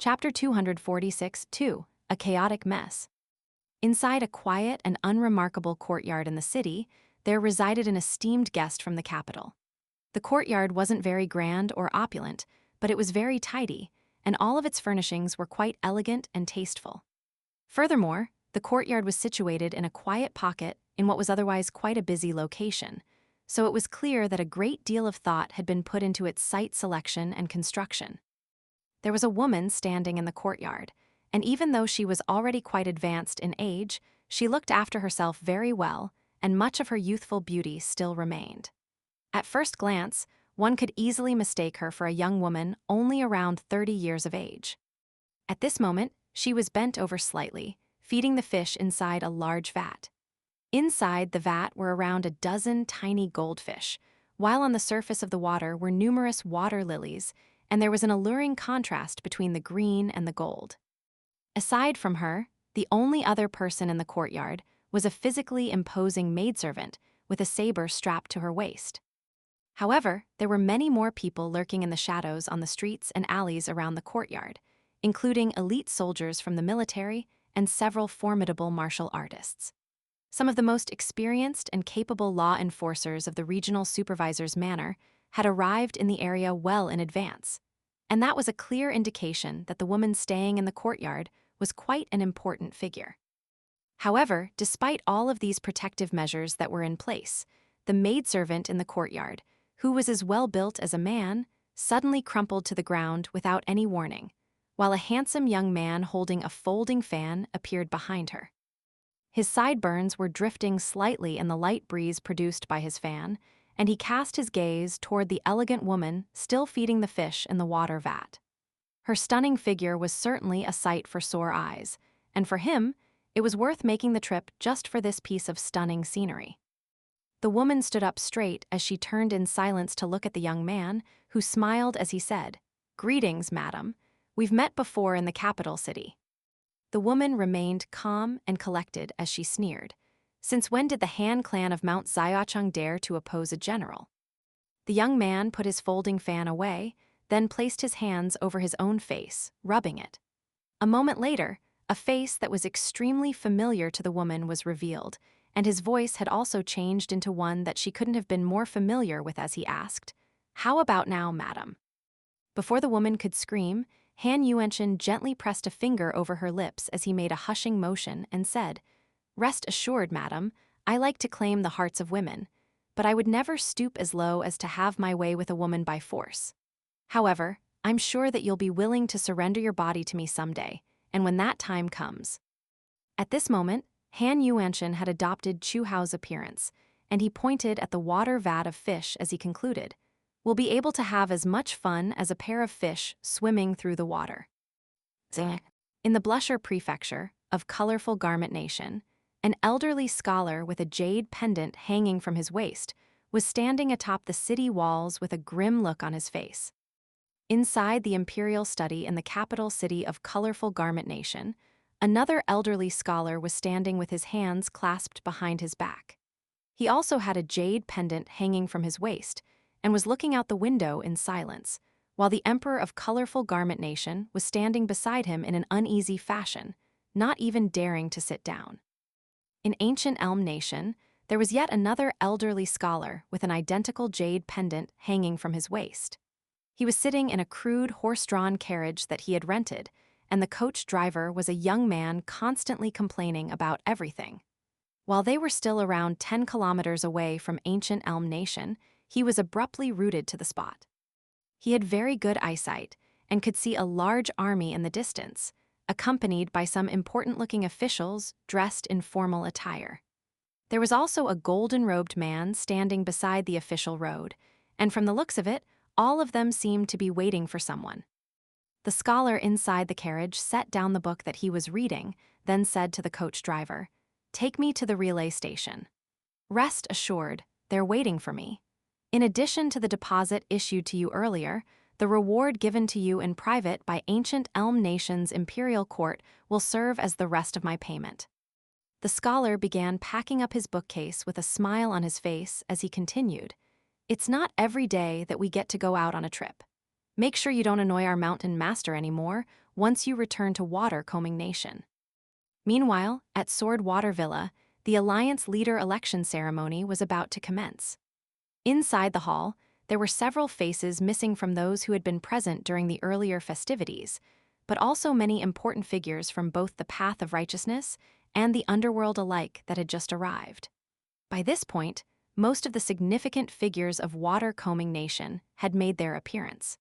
Chapter 246-2, A Chaotic Mess. Inside a quiet and unremarkable courtyard in the city, there resided an esteemed guest from the capital. The courtyard wasn't very grand or opulent, but it was very tidy, and all of its furnishings were quite elegant and tasteful. Furthermore, the courtyard was situated in a quiet pocket in what was otherwise quite a busy location, so it was clear that a great deal of thought had been put into its site selection and construction. There was a woman standing in the courtyard, and even though she was already quite advanced in age, she looked after herself very well, and much of her youthful beauty still remained. At first glance, one could easily mistake her for a young woman only around 30 years of age. At this moment, she was bent over slightly, feeding the fish inside a large vat. Inside the vat were around a dozen tiny goldfish, while on the surface of the water were numerous water lilies, and there was an alluring contrast between the green and the gold. Aside from her, the only other person in the courtyard was a physically imposing maidservant with a saber strapped to her waist. However, there were many more people lurking in the shadows on the streets and alleys around the courtyard, including elite soldiers from the military and several formidable martial artists. Some of the most experienced and capable law enforcers of the regional supervisor's manor had arrived in the area well in advance, and that was a clear indication that the woman staying in the courtyard was quite an important figure. However, despite all of these protective measures that were in place, the maidservant in the courtyard, who was as well built as a man, suddenly crumpled to the ground without any warning, while a handsome young man holding a folding fan appeared behind her. His sideburns were drifting slightly in the light breeze produced by his fan, and he cast his gaze toward the elegant woman still feeding the fish in the water vat. Her stunning figure was certainly a sight for sore eyes, and for him, it was worth making the trip just for this piece of stunning scenery. The woman stood up straight as she turned in silence to look at the young man, who smiled as he said, "Greetings, madam. We've met before in the capital city." The woman remained calm and collected as she sneered. Since when did the Han clan of Mount Xiaocheng dare to oppose a general? The young man put his folding fan away, then placed his hands over his own face, rubbing it. A moment later, a face that was extremely familiar to the woman was revealed, and his voice had also changed into one that she couldn't have been more familiar with as he asked, "How about now, madam?" Before the woman could scream, Han Yuanchen gently pressed a finger over her lips as he made a hushing motion and said, "Rest assured, madam, I like to claim the hearts of women, but I would never stoop as low as to have my way with a woman by force. However, I'm sure that you'll be willing to surrender your body to me someday, and when that time comes." At this moment, Han Yuanchen had adopted Chu Hao's appearance, and he pointed at the water vat of fish as he concluded, "We'll be able to have as much fun as a pair of fish swimming through the water." In the Blusher Prefecture of colorful Garment Nation, an elderly scholar with a jade pendant hanging from his waist was standing atop the city walls with a grim look on his face. Inside the imperial study in the capital city of colorful Garment Nation, another elderly scholar was standing with his hands clasped behind his back. He also had a jade pendant hanging from his waist and was looking out the window in silence, while the emperor of colorful Garment Nation was standing beside him in an uneasy fashion, not even daring to sit down. In ancient Elm Nation, there was yet another elderly scholar with an identical jade pendant hanging from his waist. He was sitting in a crude horse-drawn carriage that he had rented, and the coach driver was a young man constantly complaining about everything. While they were still around 10 kilometers away from ancient Elm Nation, he was abruptly rooted to the spot. He had very good eyesight and could see a large army in the distance, accompanied by some important-looking officials dressed in formal attire. There was also a golden-robed man standing beside the official road, and from the looks of it, all of them seemed to be waiting for someone. The scholar inside the carriage set down the book that he was reading, then said to the coach driver, "Take me to the relay station. Rest assured, they're waiting for me. In addition to the deposit issued to you earlier, the reward given to you in private by ancient Elm Nation's imperial court will serve as the rest of my payment." The scholar began packing up his bookcase with a smile on his face as he continued, "It's not every day that we get to go out on a trip. Make sure you don't annoy our mountain master anymore, once you return to Water Combing Nation. Meanwhile, at Sword Water Villa, the Alliance leader election ceremony was about to commence. Inside the hall, there were several faces missing from those who had been present during the earlier festivities, but also many important figures from both the Path of Righteousness and the Underworld alike that had just arrived. By this point, most of the significant figures of Water Combing Nation had made their appearance.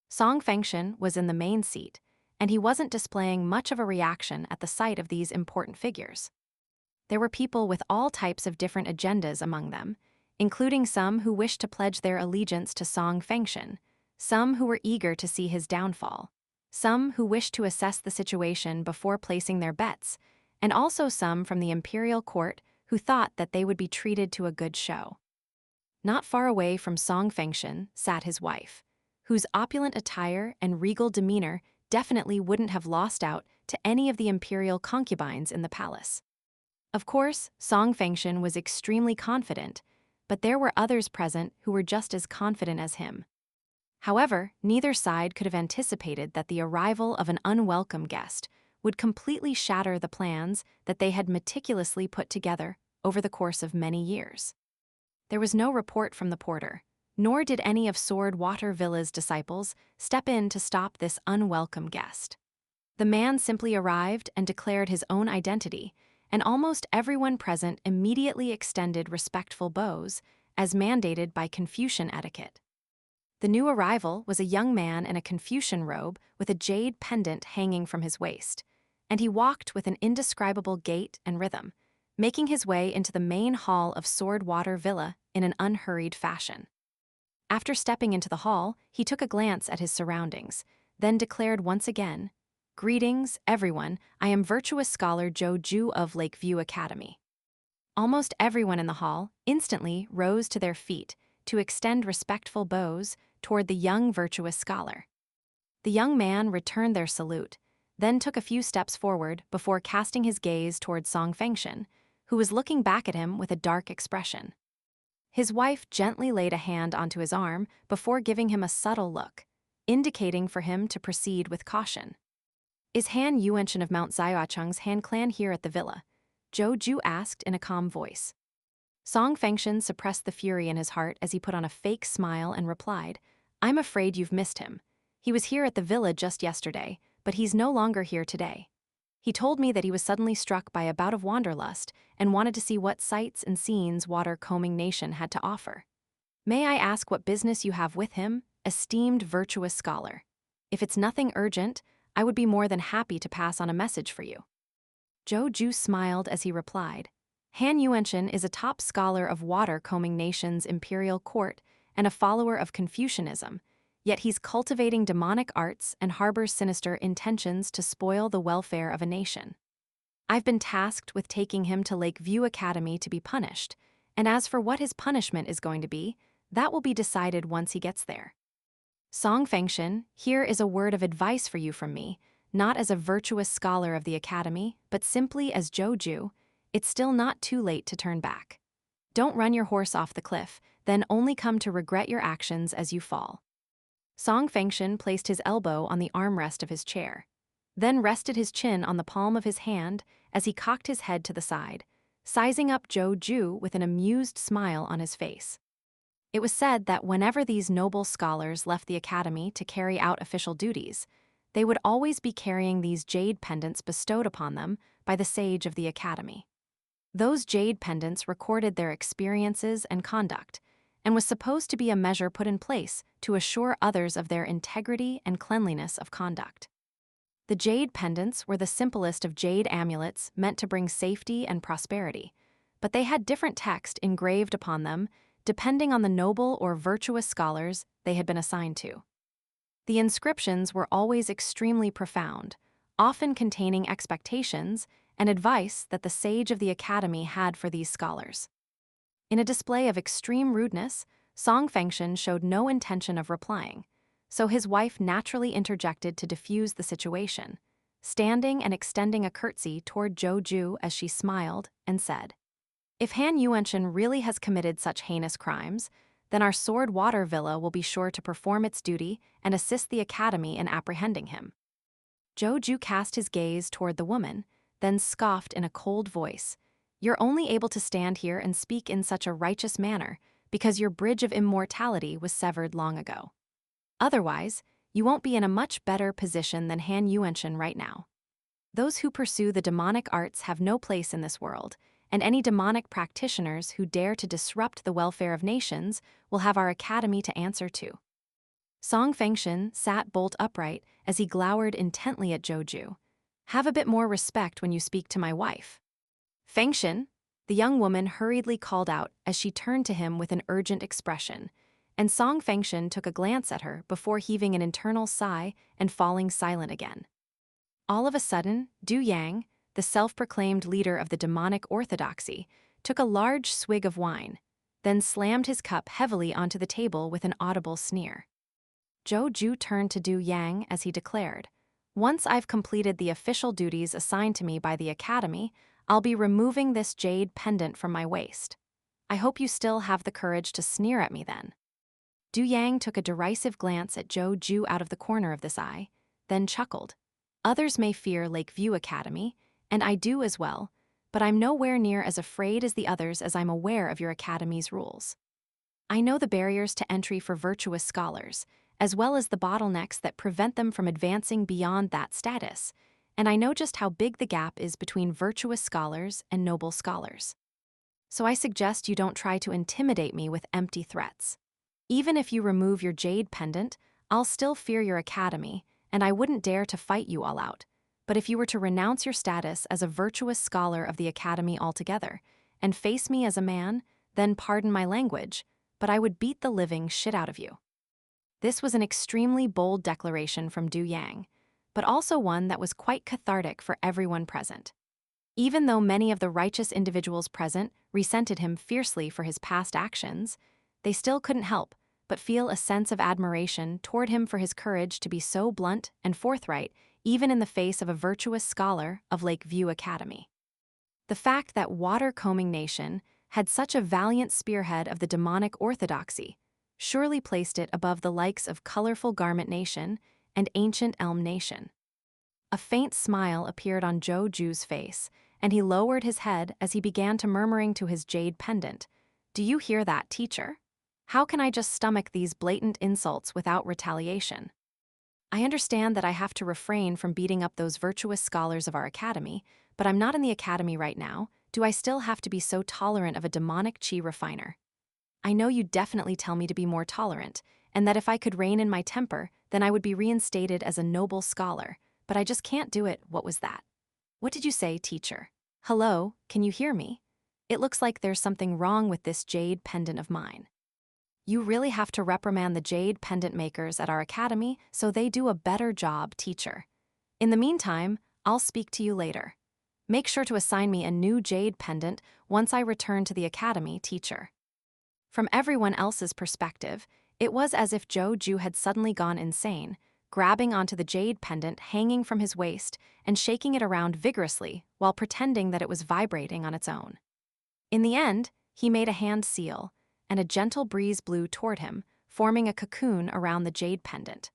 Song Fengshen was in the main seat, and he wasn't displaying much of a reaction at the sight of these important figures. There were people with all types of different agendas among them, including some who wished to pledge their allegiance to Song Fengshen, some who were eager to see his downfall, some who wished to assess the situation before placing their bets, and also some from the imperial court who thought that they would be treated to a good show. Not far away from Song Fengshen sat his wife, whose opulent attire and regal demeanor definitely wouldn't have lost out to any of the imperial concubines in the palace. Of course, Song Fengshen was extremely confident, but there were others present who were just as confident as him. However, neither side could have anticipated that the arrival of an unwelcome guest would completely shatter the plans that they had meticulously put together over the course of many years. There was no report from the porter, nor did any of Sword Water Villa's disciples step in to stop this unwelcome guest. The man simply arrived and declared his own identity, and almost everyone present immediately extended respectful bows, as mandated by Confucian etiquette. The new arrival was a young man in a Confucian robe with a jade pendant hanging from his waist, and he walked with an indescribable gait and rhythm, making his way into the main hall of Sword Water Villa in an unhurried fashion. After stepping into the hall, he took a glance at his surroundings, then declared once again, "Greetings, everyone, I am Virtuous Scholar Zhou Ju of Lakeview Academy." Almost everyone in the hall instantly rose to their feet to extend respectful bows toward the young virtuous scholar. The young man returned their salute, then took a few steps forward before casting his gaze toward Song Fengshen, who was looking back at him with a dark expression. His wife gently laid a hand onto his arm before giving him a subtle look, indicating for him to proceed with caution. "Is Han Yuenshen of Mount Xiaocheng's Han clan here at the villa?" Zhou Ju asked in a calm voice. Song Fengshen suppressed the fury in his heart as he put on a fake smile and replied, "I'm afraid you've missed him. He was here at the villa just yesterday, but he's no longer here today. He told me that he was suddenly struck by a bout of wanderlust and wanted to see what sights and scenes Water Combing Nation had to offer. May I ask what business you have with him, esteemed virtuous scholar? If it's nothing urgent, I would be more than happy to pass on a message for you." Zhou Ju smiled as he replied, "Han Yuenshen is a top scholar of Water Combing Nation's imperial court and a follower of Confucianism, yet he's cultivating demonic arts and harbors sinister intentions to spoil the welfare of a nation. I've been tasked with taking him to Lakeview Academy to be punished, and as for what his punishment is going to be, that will be decided once he gets there. Song Fengshen, here is a word of advice for you from me, not as a virtuous scholar of the academy, but simply as Zhou Ju. It's still not too late to turn back. Don't run your horse off the cliff, then only come to regret your actions as you fall." Song Fengshen placed his elbow on the armrest of his chair, then rested his chin on the palm of his hand as he cocked his head to the side, sizing up Zhou Ju with an amused smile on his face. It was said that whenever these noble scholars left the academy to carry out official duties, they would always be carrying these jade pendants bestowed upon them by the sage of the academy. Those jade pendants recorded their experiences and conduct, and was supposed to be a measure put in place to assure others of their integrity and cleanliness of conduct. The jade pendants were the simplest of jade amulets meant to bring safety and prosperity, but they had different text engraved upon them depending on the noble or virtuous scholars they had been assigned to. The inscriptions were always extremely profound, often containing expectations and advice that the sage of the academy had for these scholars. In a display of extreme rudeness, Song Fengshen showed no intention of replying, so his wife naturally interjected to defuse the situation, standing and extending a curtsy toward Zhou Ju as she smiled and said, "If Han Yuenshen really has committed such heinous crimes, then our Sword Water Villa will be sure to perform its duty and assist the academy in apprehending him." Zhou Ju cast his gaze toward the woman, then scoffed in a cold voice. You're only able to stand here and speak in such a righteous manner because your bridge of immortality was severed long ago. Otherwise, you won't be in a much better position than Han Yuanshan right now. Those who pursue the demonic arts have no place in this world, and any demonic practitioners who dare to disrupt the welfare of nations will have our academy to answer to. Song Fengshen sat bolt upright as he glowered intently at Zhou Ju. Have a bit more respect when you speak to my wife. Fengshen, the young woman hurriedly called out as she turned to him with an urgent expression, and Song Fengshen took a glance at her before heaving an internal sigh and falling silent again. All of a sudden, Du Yang, the self-proclaimed leader of the demonic orthodoxy, took a large swig of wine, then slammed his cup heavily onto the table with an audible sneer. Zhou Ju turned to Du Yang as he declared, "Once I've completed the official duties assigned to me by the academy, I'll be removing this jade pendant from my waist. I hope you still have the courage to sneer at me then." Du Yang took a derisive glance at Zhou Ju out of the corner of this eye, then chuckled. Others may fear Lakeview Academy, and I do as well, but I'm nowhere near as afraid as the others as I'm aware of your academy's rules. I know the barriers to entry for virtuous scholars, as well as the bottlenecks that prevent them from advancing beyond that status, and I know just how big the gap is between virtuous scholars and noble scholars. So I suggest you don't try to intimidate me with empty threats. Even if you remove your jade pendant, I'll still fear your academy, and I wouldn't dare to fight you all out. But if you were to renounce your status as a virtuous scholar of the academy altogether, and face me as a man, then pardon my language, but I would beat the living shit out of you. This was an extremely bold declaration from Du Yang, but also one that was quite cathartic for everyone present. Even though many of the righteous individuals present resented him fiercely for his past actions, they still couldn't help but feel a sense of admiration toward him for his courage to be so blunt and forthright, even in the face of a virtuous scholar of Lakeview Academy. The fact that Water-Combing Nation had such a valiant spearhead of the demonic orthodoxy surely placed it above the likes of Colorful Garment Nation and Ancient Elm Nation. A faint smile appeared on Zhou Ju's face, and he lowered his head as he began to murmuring to his jade pendant, "Do you hear that, teacher? How can I just stomach these blatant insults without retaliation? I understand that I have to refrain from beating up those virtuous scholars of our academy, but I'm not in the academy right now. Do I still have to be so tolerant of a demonic chi refiner? I know you definitely tell me to be more tolerant, and that if I could rein in my temper, then I would be reinstated as a noble scholar, but I just can't do it. What was that? What did you say, teacher? Hello, can you hear me? It looks like there's something wrong with this jade pendant of mine. You really have to reprimand the jade pendant makers at our academy so they do a better job, teacher. In the meantime, I'll speak to you later. Make sure to assign me a new jade pendant once I return to the academy, teacher." From everyone else's perspective, it was as if Zhou Ju had suddenly gone insane, grabbing onto the jade pendant hanging from his waist and shaking it around vigorously while pretending that it was vibrating on its own. In the end, he made a hand seal, and a gentle breeze blew toward him, forming a cocoon around the jade pendant.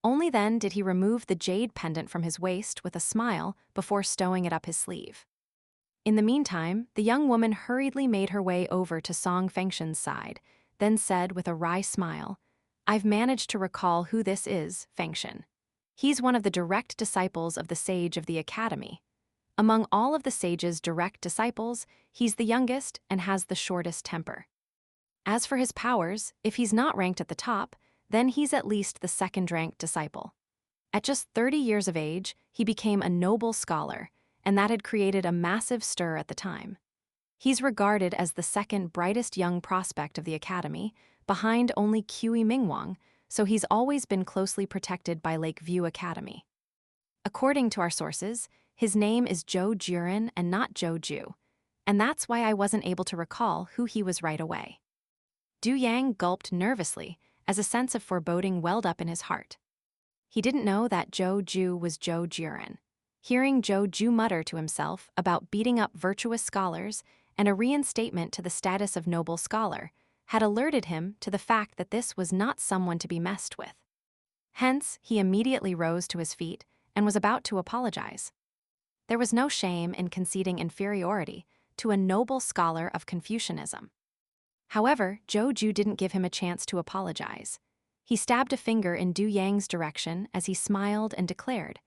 Only then did he remove the jade pendant from his waist with a smile before stowing it up his sleeve. In the meantime, the young woman hurriedly made her way over to Song Fengshen's side, then said with a wry smile, "I've managed to recall who this is, Fengshen. He's one of the direct disciples of the sage of the academy. Among all of the sage's direct disciples, he's the youngest and has the shortest temper. As for his powers, if he's not ranked at the top, then he's at least the second-ranked disciple. At just 30 years of age, he became a noble scholar, and that had created a massive stir at the time. He's regarded as the second brightest young prospect of the academy, behind only Kui Mingwang, so he's always been closely protected by Lakeview Academy. According to our sources, his name is Zhou Juren and not Zhou Ju, and that's why I wasn't able to recall who he was right away." Du Yang gulped nervously as a sense of foreboding welled up in his heart. He didn't know that Zhou Ju was Zhou Juren. Hearing Zhou Ju mutter to himself about beating up virtuous scholars and a reinstatement to the status of noble scholar had alerted him to the fact that this was not someone to be messed with. Hence, he immediately rose to his feet and was about to apologize. There was no shame in conceding inferiority to a noble scholar of Confucianism. However, Zhou Ju didn't give him a chance to apologize. He stabbed a finger in Du Yang's direction as he smiled and declared,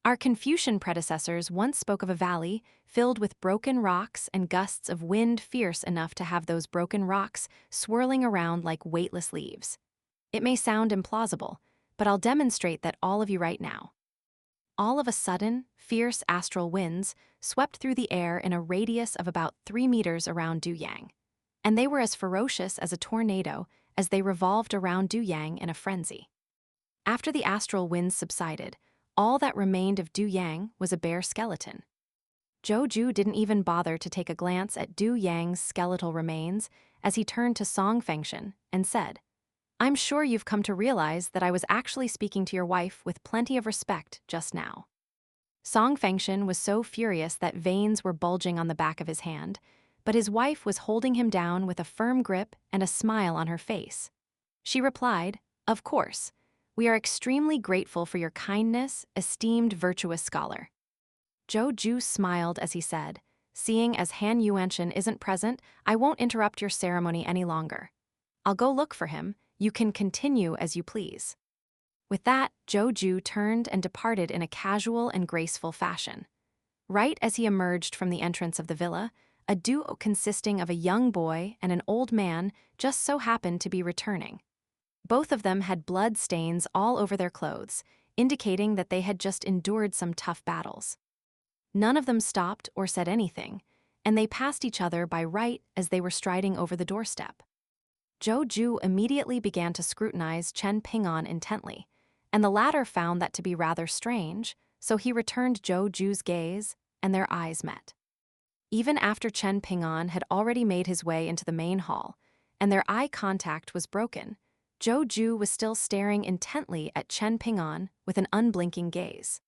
"Our Confucian predecessors once spoke of a valley filled with broken rocks and gusts of wind fierce enough to have those broken rocks swirling around like weightless leaves. It may sound implausible, but I'll demonstrate that all of you right now." All of a sudden, fierce astral winds swept through the air in a radius of about 3 meters around Du Yang, and they were as ferocious as a tornado as they revolved around Du Yang in a frenzy. After the astral winds subsided, all that remained of Du Yang was a bare skeleton. Zhou Ju didn't even bother to take a glance at Du Yang's skeletal remains as he turned to Song Fengshen and said, "I'm sure you've come to realize that I was actually speaking to your wife with plenty of respect just now." Song Fengshen was so furious that veins were bulging on the back of his hand, but his wife was holding him down with a firm grip and a smile on her face. She replied, "Of course. We are extremely grateful for your kindness, esteemed virtuous scholar." Zhou Ju smiled as he said, "Seeing as Han Yuanshan isn't present, I won't interrupt your ceremony any longer. I'll go look for him. You can continue as you please." With that, Zhou Ju turned and departed in a casual and graceful fashion. Right as he emerged from the entrance of the villa, a duo consisting of a young boy and an old man just so happened to be returning. Both of them had blood stains all over their clothes, indicating that they had just endured some tough battles. None of them stopped or said anything, and they passed each other by right as they were striding over the doorstep. Zhou Ju immediately began to scrutinize Chen Ping'an intently, and the latter found that to be rather strange, so he returned Zhou Ju's gaze, and their eyes met. Even after Chen Ping'an had already made his way into the main hall, and their eye contact was broken, Zhou Ju was still staring intently at Chen Ping'an with an unblinking gaze.